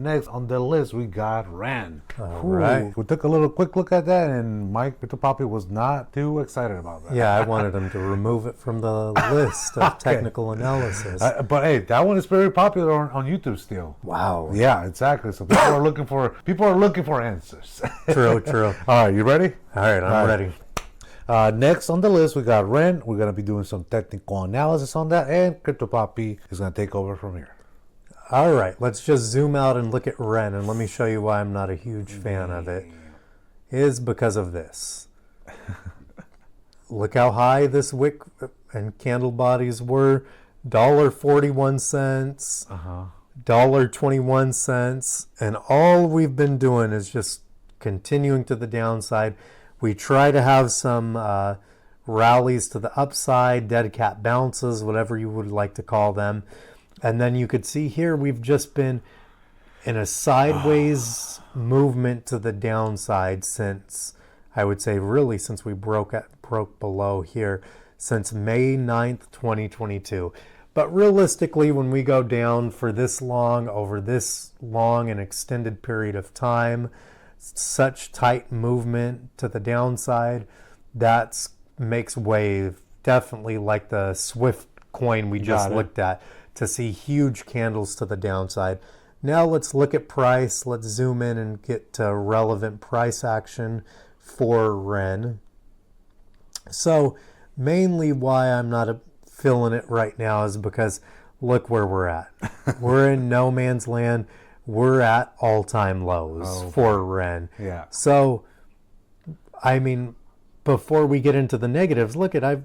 next on the list, we got REN. All right. We took a little quick look at that, and Mike, Crypto Papi, was not too excited about that. Yeah, I wanted him to remove it from the list of technical analysis. But hey, that one is very popular on YouTube still. Wow. Yeah, exactly. So people are looking for answers. True, true. All right, you ready? All right, I'm ready. Next on the list, we got REN. We're going to be doing some technical analysis on that, and Crypto Papi is going to take over from here. All right, let's just zoom out and look at REN, and let me show you why I'm not a huge fan of it. Is because of this. Look how high this wick and candle bodies were. $1.41, $1.21, and all we've been doing is just continuing to the downside. We try to have some rallies to the upside, dead cat bounces, whatever you would like to call them. And then you could see here we've just been in a sideways movement to the downside since, I would say really since we broke below here, since May 9th, 2022. But realistically, when we go down for this long, over this long and extended period of time, such tight movement to the downside, that makes wave, definitely like the Swift coin we just looked at, to see huge candles to the downside. Now let's look at price. Let's zoom in and get to relevant price action for REN. So mainly why I'm not feeling it right now is because look where we're at. We're in no man's land. We're at all-time lows for REN. Yeah. So, I mean, before we get into the negatives, look at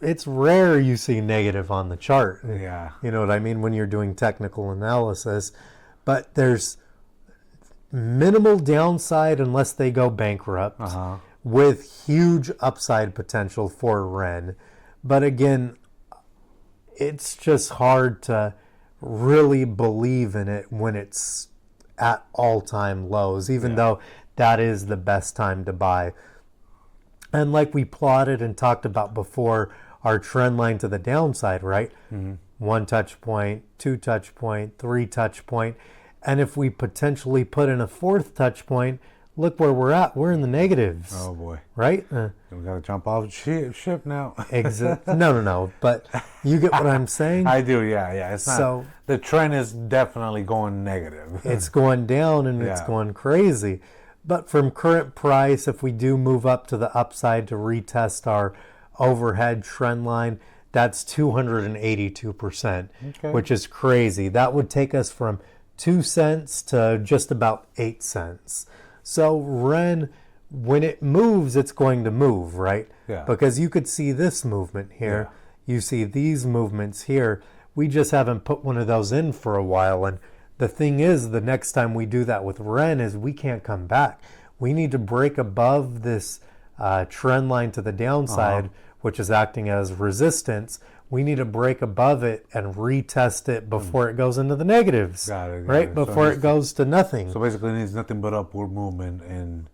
it's rare you see negative on the chart. Yeah. You know what I mean? When you're doing technical analysis. But there's minimal downside unless they go bankrupt with huge upside potential for REN. But again, it's just hard to really believe in it when it's at all-time lows, even though that is the best time to buy. And like we plotted and talked about before, our trend line to the downside, right? One touch point, two touch point, three touch point. And if we potentially put in a fourth touch point, look where we're at. We're in the negatives. Oh, boy. Right? We got to jump off ship now. No. But you get what I'm saying? I do, yeah. It's not, the trend is definitely going negative. It's going down and it's going crazy. But from current price, if we do move up to the upside to retest our overhead trend line, that's 282%, which is crazy. That would take us from 2 cents to just about 8 cents. So REN, when it moves, it's going to move, right? Yeah. Because you could see this movement here. Yeah. You see these movements here. We just haven't put one of those in for a while. And the thing is, the next time we do that with REN is we can't come back. We need to break above this trend line to the downside, which is acting as resistance. We need to break above it and retest it before it goes into the negatives. Got it. Right? Before it goes to nothing. So basically it needs nothing but upward movement and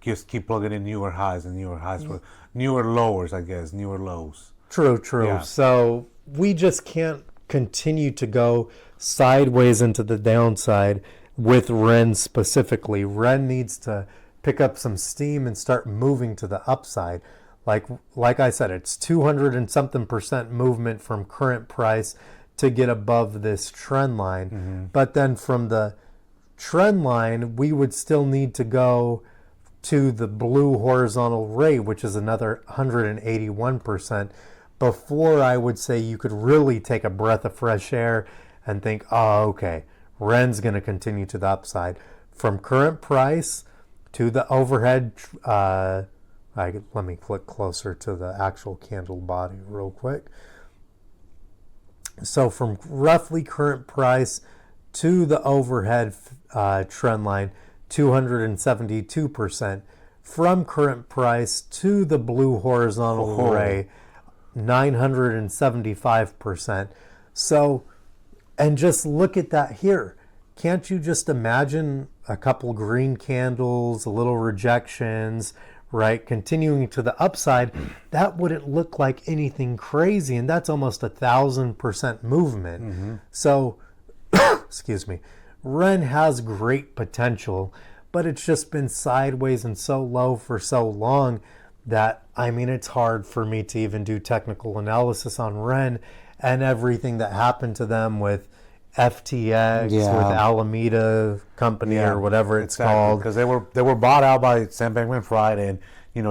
just keep plugging in newer highs and newer highs, with newer lowers, I guess, newer lows. True. Yeah. So we just can't continue to go sideways into the downside with REN specifically. REN needs to pick up some steam and start moving to the upside. Like I said, it's 200 and something % movement from current price to get above this trend line. But then from the trend line, we would still need to go to the blue horizontal ray, which is another 181%, before I would say you could really take a breath of fresh air and think, oh, okay, REN's going to continue to the upside. From current price to the overhead, let me click closer to the actual candle body real quick. So from roughly current price to the overhead trend line, 272%. From current price to the blue horizontal ray, 975%. So, and just look at that here. Can't you just imagine a couple green candles, a little rejections, right? Continuing to the upside, that wouldn't look like anything crazy. And that's almost 1,000% movement. So, excuse me, REN has great potential, but it's just been sideways and so low for so long that, I mean, it's hard for me to even do technical analysis on REN and everything that happened to them with FTX, with Alameda Company or whatever it's called. Because they were bought out by Sam Bankman-Fried, and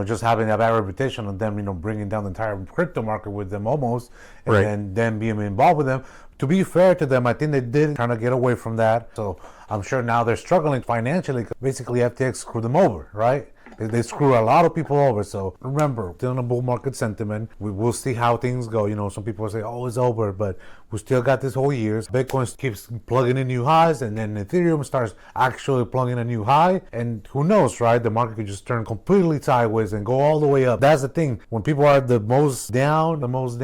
just having a bad reputation on them, bringing down the entire crypto market with them almost, and then them being involved with them. To be fair to them, I think they did kind of get away from that. So I'm sure now they're struggling financially. Basically, FTX screwed them over, right? They screw a lot of people over. So remember, still in a bull market sentiment. We'll see how things go. Some people say, oh, it's over, but we still got this whole year. Bitcoin keeps plugging in new highs, and then Ethereum starts actually plugging a new high. And who knows, right? The market could just turn completely sideways and go all the way up. That's the thing. When people are the most down, the most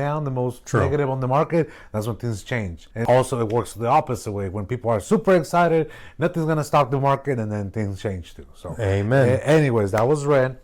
negative on the market, that's when things change. And also, it works the opposite way. When people are super excited, nothing's going to stop the market, and then things change too. So, amen. Anyways, that was REN.